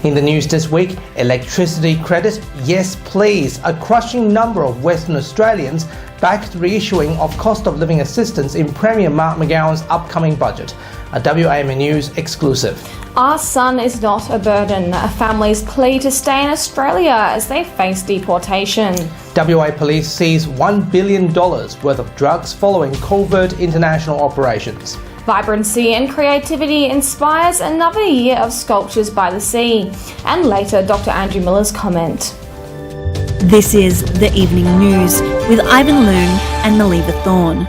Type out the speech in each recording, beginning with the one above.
In the news this week, electricity credit, yes please. A crushing number of Western Australians backed reissuing of cost of living assistance in Premier Mark McGowan's upcoming budget. A WAMA News exclusive. Our son is not a burden. A family's plea to stay in Australia as they face deportation. WA Police seize $1 billion worth of drugs following covert international operations. Vibrancy and creativity inspires another year of Sculptures by the Sea. And later, Dr. Andrew Miller's comment. This is The Evening News with Ivan Loon and Maliva Thorne.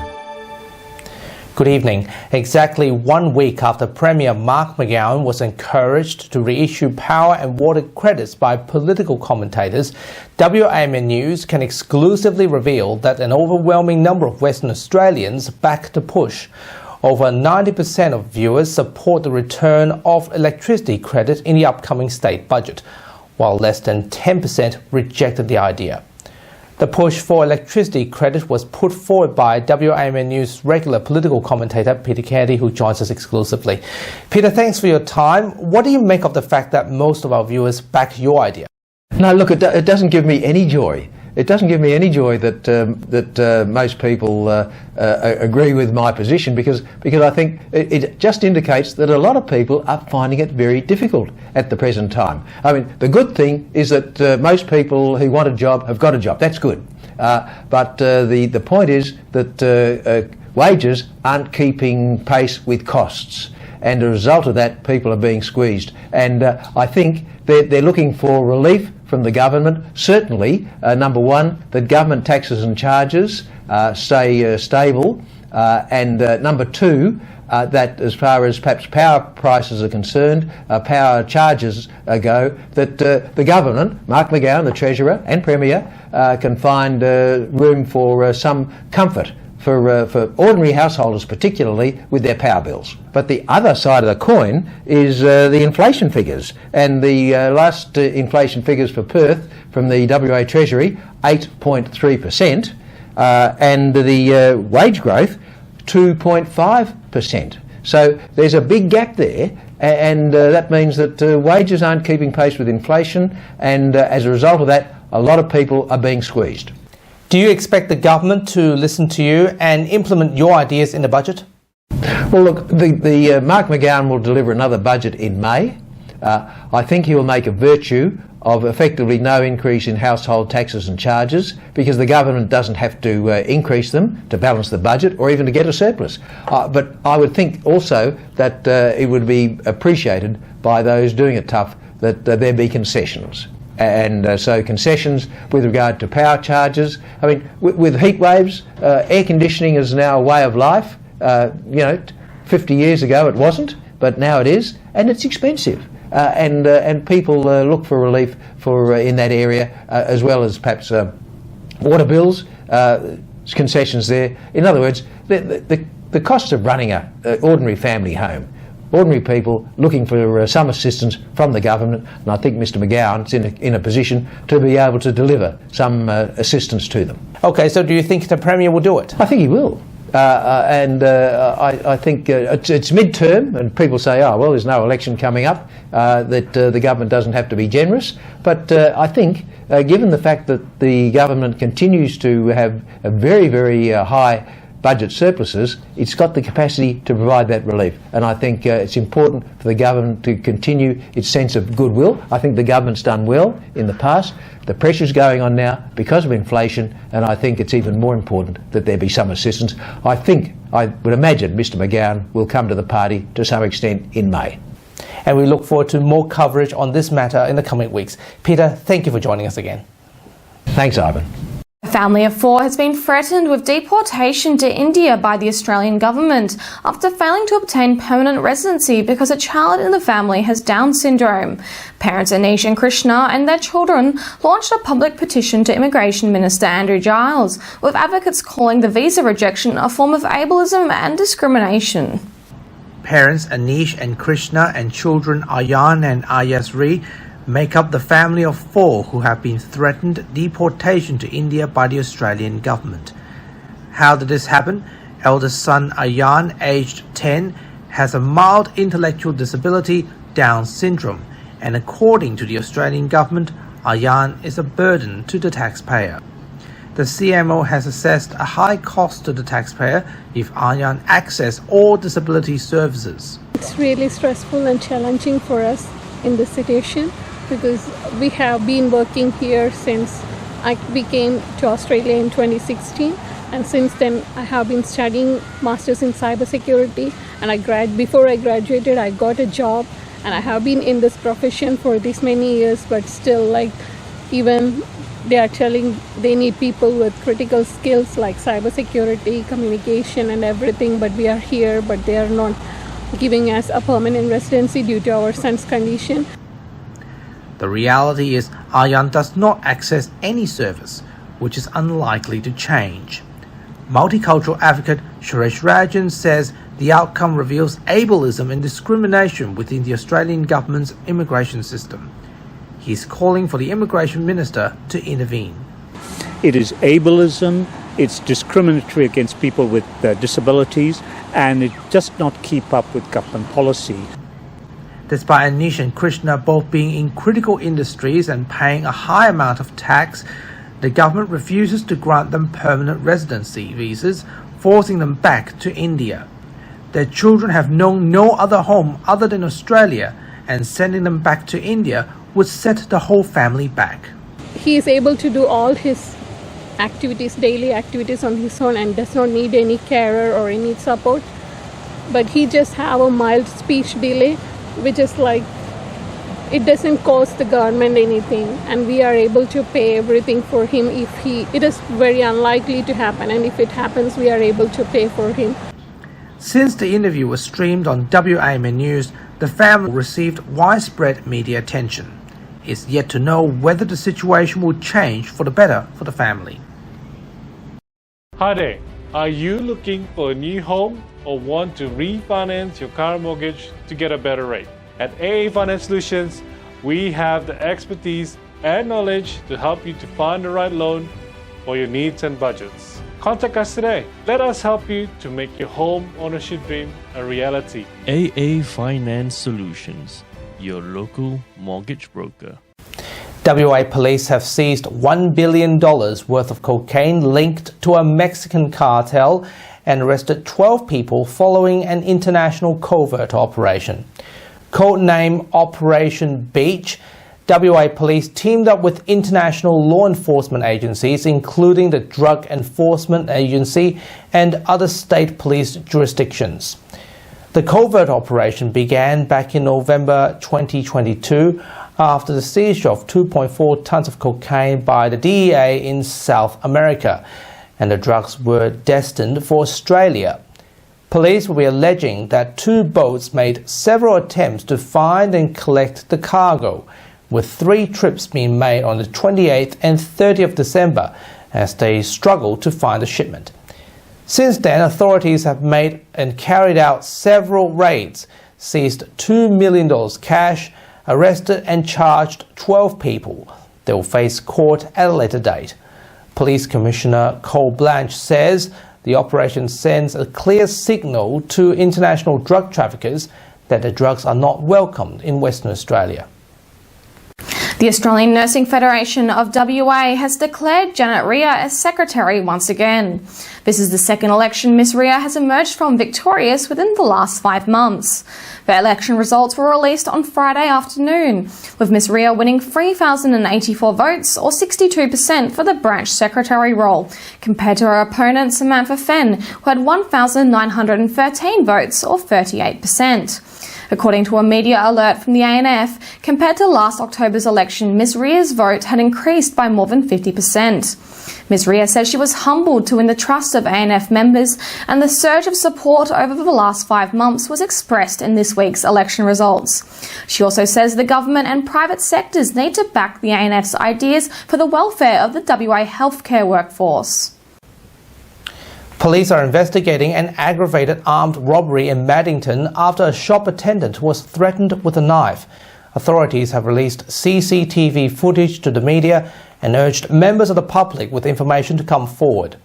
Good evening. Exactly 1 week after Premier Mark McGowan was encouraged to reissue power and water credits by political commentators, WAMA News can exclusively reveal that an overwhelming number of Western Australians backed the push. Over 90% of viewers support the return of electricity credit in the upcoming state budget, while less than 10% rejected the idea. The push for electricity credit was put forward by WAMA News regular political commentator Peter Candy, who joins us exclusively. Peter, thanks for your time. What do you make of the fact that most of our viewers back your idea? No, look, it doesn't give me any joy. It doesn't give me any joy that most people agree with my position because I think it just indicates that a lot of people are finding it very difficult at the present time. I mean, the good thing is that most people who want a job have got a job. That's good. But the point is that wages aren't keeping pace with costs. And as a result of that, people are being squeezed. And I think they're looking for relief from the government. Certainly, number one, that government taxes and charges stay stable. And number two, that as far as perhaps power prices are concerned, power charges go, that the government, Mark McGowan, the Treasurer and Premier, can find room for some comfort for ordinary householders, particularly with their power bills. But the other side of the coin is the inflation figures. And the last inflation figures for Perth from the WA Treasury, 8.3%, and the wage growth, 2.5%. So there's a big gap there, and that means that wages aren't keeping pace with inflation, and as a result of that, a lot of people are being squeezed. Do you expect the government to listen to you and implement your ideas in the budget? Well, look, the Mark McGowan will deliver another budget in May. I think he will make a virtue of effectively no increase in household taxes and charges because the government doesn't have to increase them to balance the budget or even to get a surplus. But I would think also that it would be appreciated by those doing it tough that there be concessions. And so concessions with regard to power charges. I mean, with heat waves, air conditioning is now a way of life. 50 years ago it wasn't, but now it is, and it's expensive. And people look for relief for in that area, as well as perhaps water bills, concessions there. In other words, the cost of running an ordinary family home. Ordinary people looking for some assistance from the government, and I think Mr McGowan's in a position to be able to deliver some assistance to them. Okay, so do you think the Premier will do it? I think he will. I think it's mid-term, and people say, oh, well, there's no election coming up, that the government doesn't have to be generous. But I think, given the fact that the government continues to have a very, very high budget surpluses, it's got the capacity to provide that relief. And I think it's important for the government to continue its sense of goodwill. I think the government's done well in the past. The pressure's going on now because of inflation, and I think it's even more important that there be some assistance. I would imagine Mr McGowan will come to the party to some extent in May. And we look forward to more coverage on this matter in the coming weeks. Peter, thank you for joining us again. Thanks, Ivan. A family of 4 has been threatened with deportation to India by the Australian government after failing to obtain permanent residency because a child in the family has Down syndrome. Parents Anish and Krishna and their children launched a public petition to Immigration Minister Andrew Giles, with advocates calling the visa rejection a form of ableism and discrimination. Parents Anish and Krishna and children Ayan and Ayasri make up the family of 4 who have been threatened deportation to India by the Australian government. How did this happen? Eldest son Ayan, aged 10, has a mild intellectual disability, Down syndrome, and according to the Australian government, Aryan is a burden to the taxpayer. The CMO has assessed a high cost to the taxpayer if Aryan access all disability services. It's really stressful and challenging for us in this situation because we have been working here since we came to Australia in 2016, and since then I have been studying Masters in Cybersecurity, and before I graduated I got a job, and I have been in this profession for this many years, but still even they are telling they need people with critical skills like cybersecurity, communication and everything, but we are here, but they are not giving us a permanent residency due to our son's condition. The reality is Aryan does not access any service, which is unlikely to change. Multicultural advocate Suresh Rajan says the outcome reveals ableism and discrimination within the Australian government's immigration system. He is calling for the immigration minister to intervene. It is ableism, it's discriminatory against people with disabilities, and it does not keep up with government policy. Despite Anish and Krishna both being in critical industries and paying a high amount of tax, the government refuses to grant them permanent residency visas, forcing them back to India. Their children have known no other home other than Australia, and sending them back to India would set the whole family back. He is able to do all his activities, daily activities on his own, and does not need any carer or any support. But he just have a mild speech delay, which is it doesn't cost the government anything, and we are able to pay everything for him it is very unlikely to happen, and if it happens we are able to pay for him. Since the interview was streamed on WAMN News, the family received widespread media attention. It's yet to know whether the situation will change for the better for the family. Hi there. Are you looking for a new home or want to refinance your car mortgage to get a better rate? At AA Finance Solutions, we have the expertise and knowledge to help you to find the right loan for your needs and budgets. Contact us today. Let us help you to make your home ownership dream a reality. AA Finance Solutions, your local mortgage broker. WA police have seized $1 billion worth of cocaine linked to a Mexican cartel and arrested 12 people following an international covert operation. Codename Operation Beach, WA police teamed up with international law enforcement agencies, including the Drug Enforcement Agency and other state police jurisdictions. The covert operation began back in November 2022 after the seizure of 2.4 tons of cocaine by the DEA in South America, and the drugs were destined for Australia. Police will be alleging that 2 boats made several attempts to find and collect the cargo, with 3 trips being made on the 28th and 30th of December as they struggled to find the shipment. Since then, authorities have made and carried out several raids, seized $2 million cash, arrested and charged 12 people. They will face court at a later date. Police Commissioner Cole Blanche says the operation sends a clear signal to international drug traffickers that the drugs are not welcomed in Western Australia. The Australian Nursing Federation of WA has declared Janet Ria as secretary once again. This is the second election Ms Ria has emerged from victorious within the last 5 months. The election results were released on Friday afternoon, with Ms Ria winning 3,084 votes, or 62% for the branch secretary role, compared to her opponent Samantha Fenn, who had 1,913 votes, or 38%. According to a media alert from the ANF, compared to last October's election, Ms Ria's vote had increased by more than 50%. Ms Ria says she was humbled to win the trust of ANF members, and the surge of support over the last 5 months was expressed in this week's election results. She also says the government and private sectors need to back the ANF's ideas for the welfare of the WA healthcare workforce. Police are investigating an aggravated armed robbery in Maddington after a shop attendant was threatened with a knife. Authorities have released CCTV footage to the media and urged members of the public with information to come forward.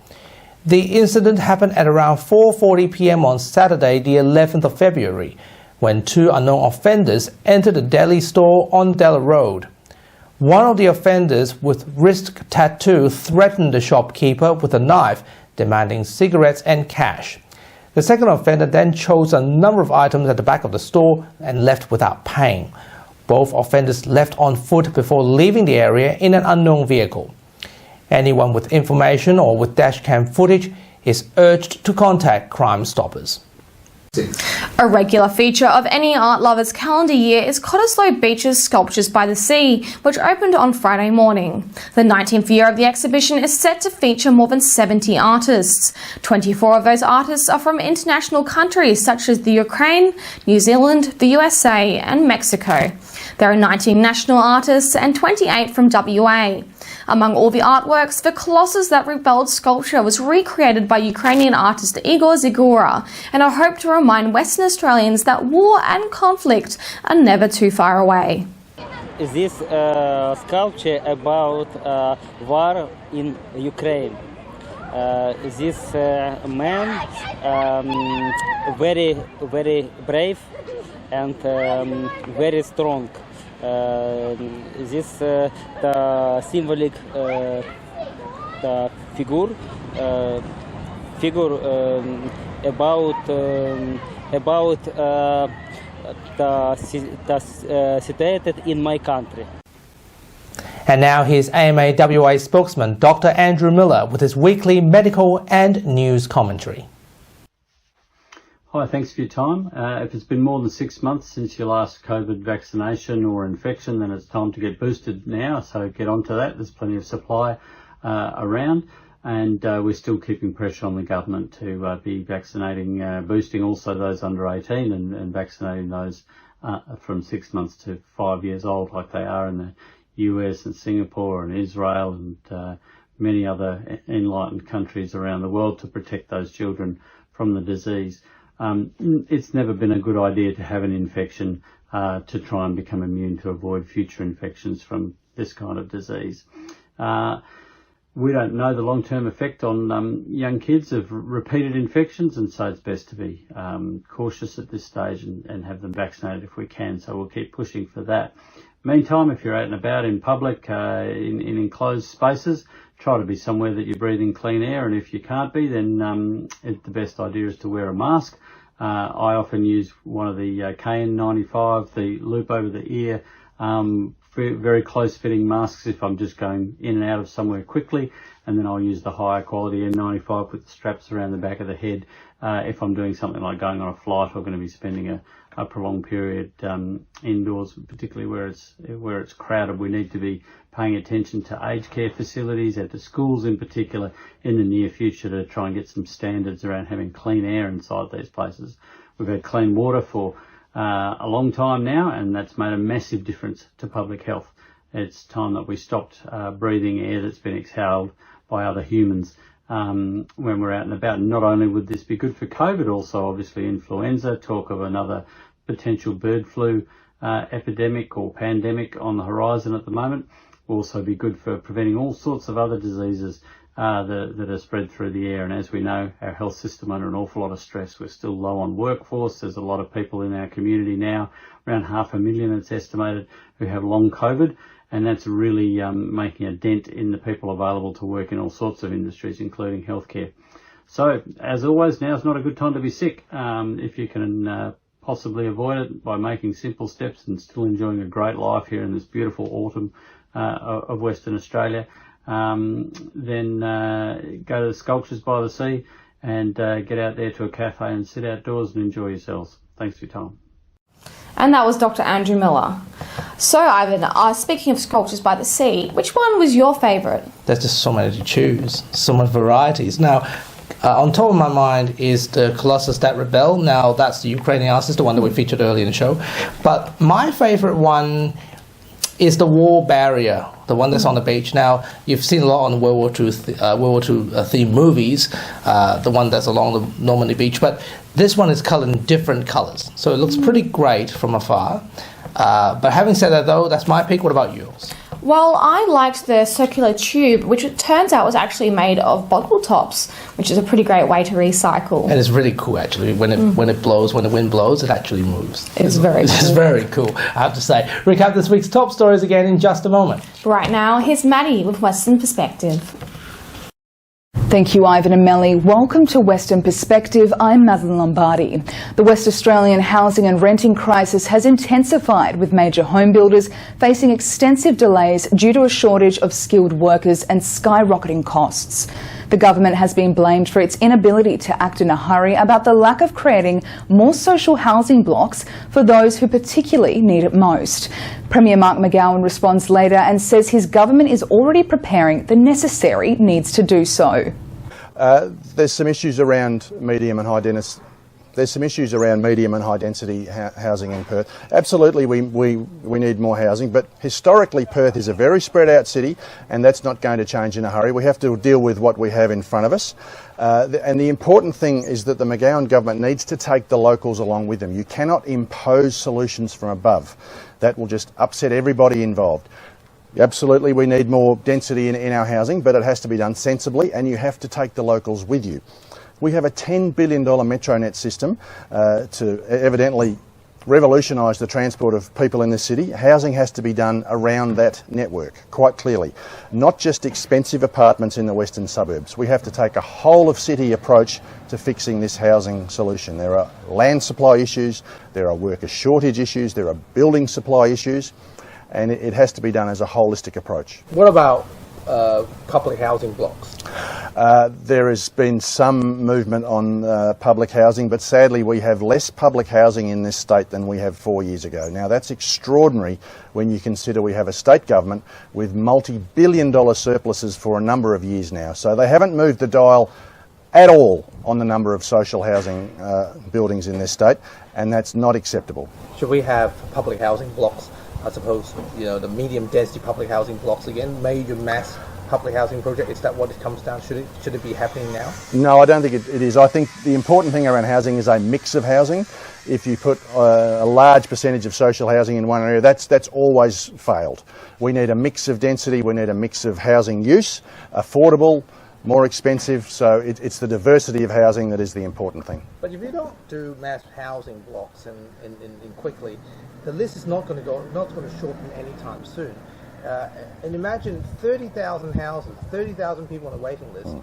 The incident happened at around 4:40 p.m. on Saturday, the 11th of February, when two unknown offenders entered a deli store on Della Road. One of the offenders with wrist tattoo threatened the shopkeeper with a knife, demanding cigarettes and cash. The second offender then chose a number of items at the back of the store and left without paying. Both offenders left on foot before leaving the area in an unknown vehicle. Anyone with information or with dashcam footage is urged to contact Crime Stoppers. A regular feature of any art lover's calendar year is Cottesloe Beach's Sculptures by the Sea, which opened on Friday morning. The 19th year of the exhibition is set to feature more than 70 artists. 24 of those artists are from international countries such as the Ukraine, New Zealand, the USA and Mexico. There are 19 national artists and 28 from WA. Among all the artworks, the Colossus That Rebelled sculpture was recreated by Ukrainian artist Igor Zigura, and I hope to remind Western Australians that war and conflict are never too far away. This sculpture about war in Ukraine. This man very brave and very strong. This the symbolic the figure about the situated in my country. And now here's AMA WA spokesman Dr. Andrew Miller with his weekly medical and news commentary. Hi, thanks for your time. If it's been more than 6 months since your last COVID vaccination or infection, then it's time to get boosted now, so get onto that. There's plenty of supply around, and we're still keeping pressure on the government to be vaccinating, boosting also those under 18 and vaccinating those from 6 months to 5 years old, like they are in the US and Singapore and Israel and many other enlightened countries around the world to protect those children from the disease. It's never been a good idea to have an infection to try and become immune to avoid future infections from this kind of disease. We don't know the long-term effect on young kids of repeated infections, and so it's best to be cautious at this stage and have them vaccinated if we can, so we'll keep pushing for that. Meantime, if you're out and about in public, in enclosed spaces, try to be somewhere that you're breathing clean air, and if you can't be, then the best idea is to wear a mask. I often use one of the KN95, the loop over the ear, very close fitting masks if I'm just going in and out of somewhere quickly, and then I'll use the higher quality N95 with the straps around the back of the head if I'm doing something like going on a flight or going to be spending a prolonged period indoors, particularly where it's crowded. We need to be paying attention to aged care facilities and to schools in particular in the near future to try and get some standards around having clean air inside these places. We've had clean water for a long time now, and that's made a massive difference to public health. It's time that we stopped breathing air that's been exhaled by other humans when we're out and about. And not only would this be good for COVID, also obviously influenza, talk of another potential bird flu epidemic or pandemic on the horizon at the moment, will also be good for preventing all sorts of other diseases that are spread through the air. And as we know, our health system under an awful lot of stress. We're still low on workforce. There's a lot of people in our community now, around 500,000 it's estimated, who have long COVID, and that's really making a dent in the people available to work in all sorts of industries, including healthcare. So, as always, now's not a good time to be sick. If you can possibly avoid it by making simple steps and still enjoying a great life here in this beautiful autumn of Western Australia, then go to the Sculptures by the Sea and get out there to a cafe and sit outdoors and enjoy yourselves. Thanks for your time. And that was Dr. Andrew Miller. So, Ivan, speaking of Sculptures by the Sea, which one was your favourite? There's just so many to choose, so many varieties. Now, on top of my mind is the Colossus That Rebelled. Now, that's the Ukrainian artist, the one that we featured earlier in the show. But my favourite one is the wall barrier, the one that's on the beach. Now, you've seen a lot on World War II themed movies, the one that's along the Normandy beach, but this one is coloured in different colours, so it looks pretty great from afar. But having said that, though, that's my pick. What about yours? Well, I liked the circular tube, which it turns out was actually made of bottle tops, which is a pretty great way to recycle. And it's really cool, actually. When it blows, when the wind blows, it actually moves. It's very cool. It's very cool, I have to say. Recap this week's top stories again in just a moment. Right now, here's Maddie with Western Perspective. Thank you, Ivan and Melly. Welcome to Western Perspective. I'm Madeline Lombardi. The West Australian housing and renting crisis has intensified, with major home builders facing extensive delays due to a shortage of skilled workers and skyrocketing costs. The government has been blamed for its inability to act in a hurry about the lack of creating more social housing blocks for those who particularly need it most. Premier Mark McGowan responds later and says his government is already preparing the necessary needs to do so. There's some issues around medium and high density. There's some issues around medium and high density housing in Perth. Absolutely, we need more housing, but historically Perth is a very spread out city, and that's not going to change in a hurry. We have to deal with what we have in front of us. And the important thing is that the McGowan government needs to take the locals along with them. You cannot impose solutions from above. That will just upset everybody involved. Absolutely, we need more density in our housing, but it has to be done sensibly, and you have to take the locals with you. We have a $10 billion Metronet system to evidently revolutionise the transport of people in the city. Housing has to be done around that network, quite clearly. Not just expensive apartments in the western suburbs. We have to take a whole of city approach to fixing this housing solution. There are land supply issues, there are worker shortage issues, there are building supply issues, and it has to be done as a holistic approach. What about public housing blocks? There has been some movement on public housing, but sadly we have less public housing in this state than we have 4 years ago. Now that's extraordinary when you consider we have a state government with multi-billion-dollar surpluses for a number of years now. So they haven't moved the dial at all on the number of social housing buildings in this state, and that's not acceptable. Should we have public housing blocks? I suppose, the medium density public housing blocks again, major mass public housing project. Is that what it comes down? Should it be happening now? No, I don't think it is. I think the important thing around housing is a mix of housing. If you put a large percentage of social housing in one area, that's always failed. We need a mix of density, we need a mix of housing use, affordable, more expensive, so it's the diversity of housing that is the important thing. But if you don't do mass housing blocks and quickly, the list is not going to shorten anytime soon. And imagine 30,000 houses, 30,000 people on a waiting list.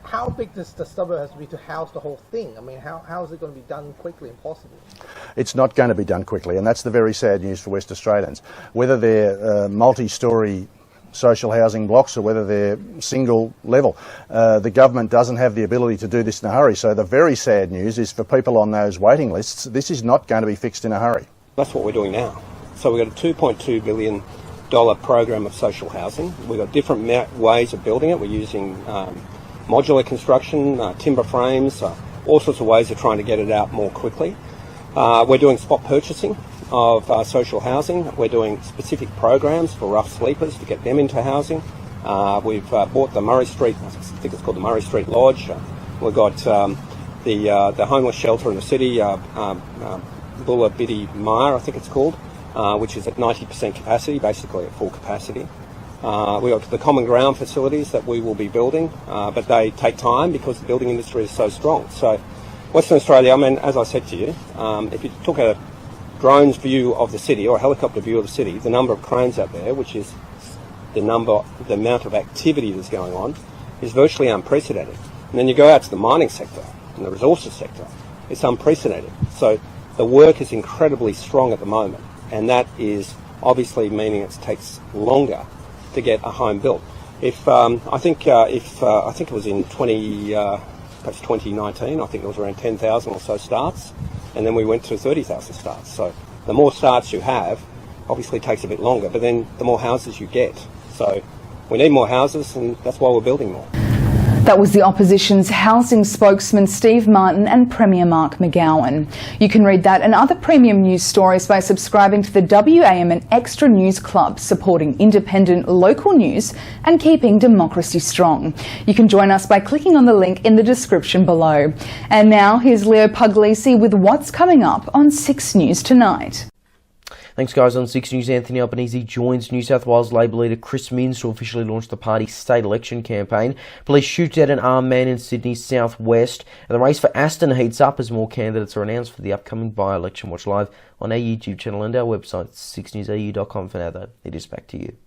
How big does the suburb have to be to house the whole thing? I mean, how is it going to be done quickly and possibly? It's not going to be done quickly, and that's the very sad news for West Australians. Whether they're multi-storey social housing blocks or whether they're single level, the government doesn't have the ability to do this in a hurry. So the very sad news is for people on those waiting lists, this is not going to be fixed in a hurry. That's what we're doing now. So we've got a $2.2 billion program of social housing. We've got different ways of building it. We're using modular construction, timber frames, all sorts of ways of trying to get it out more quickly. We're doing spot purchasing of social housing. We're doing specific programs for rough sleepers to get them into housing. We've bought the Murray Street, I think it's called the Murray Street Lodge. We've got the homeless shelter in the city, Bulla Biddy Mire, I think it's called, which is at 90% capacity, basically at full capacity. We've got the common ground facilities that we will be building, but they take time because the building industry is so strong. So Western Australia, I mean, as I said to you, if you took a drone's view of the city or a helicopter view of the city, the number of cranes out there, which is the amount of activity that's going on, is virtually unprecedented. And then you go out to the mining sector and the resources sector, it's unprecedented. So the work is incredibly strong at the moment, and that is obviously meaning it takes longer to get a home built. I think it was in 2019, I think it was around 10,000 or so starts, and then we went to 30,000 starts. So the more starts you have, obviously takes a bit longer, but then the more houses you get. So we need more houses, and that's why we're building more. That was the opposition's housing spokesman Steve Martin and Premier Mark McGowan. You can read that and other premium news stories by subscribing to the WAM and Extra News Club, supporting independent local news and keeping democracy strong. You can join us by clicking on the link in the description below. And now here's Leo Puglisi with what's coming up on 6 News Tonight. Thanks, guys. On 6 News, Anthony Albanese joins New South Wales Labor leader Chris Minns to officially launch the party's state election campaign. Police shoot dead an armed man in Sydney's southwest, and the race for Aston heats up as more candidates are announced for the upcoming by-election. Watch live on our YouTube channel and our website, 6newsau.com. For now, though, it is back to you.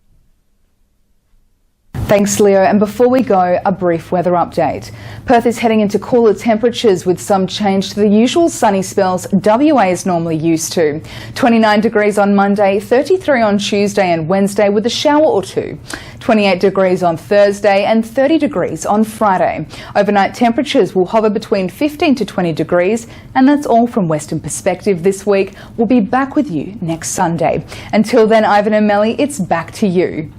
Thanks, Leo. And before we go, a brief weather update. Perth is heading into cooler temperatures with some change to the usual sunny spells WA is normally used to. 29 degrees on Monday, 33 on Tuesday and Wednesday with a shower or two. 28 degrees on Thursday and 30 degrees on Friday. Overnight temperatures will hover between 15 to 20 degrees. And that's all from Western Perspective this week. We'll be back with you next Sunday. Until then, Ivan and Melly, it's back to you.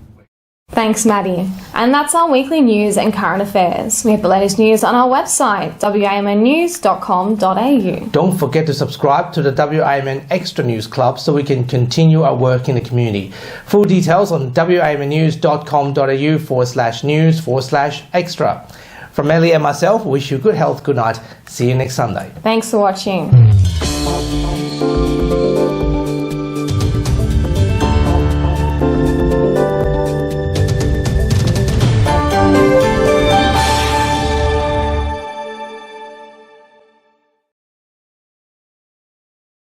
Thanks, Maddie. And that's our weekly news and current affairs. We have the latest news on our website, wamnnews.com.au. Don't forget to subscribe to the WAMN Extra News Club so we can continue our work in the community. Full details on wamnnews.com.au/news/extra. From Ellie and myself, we wish you good health, good night. See you next Sunday. Thanks for watching.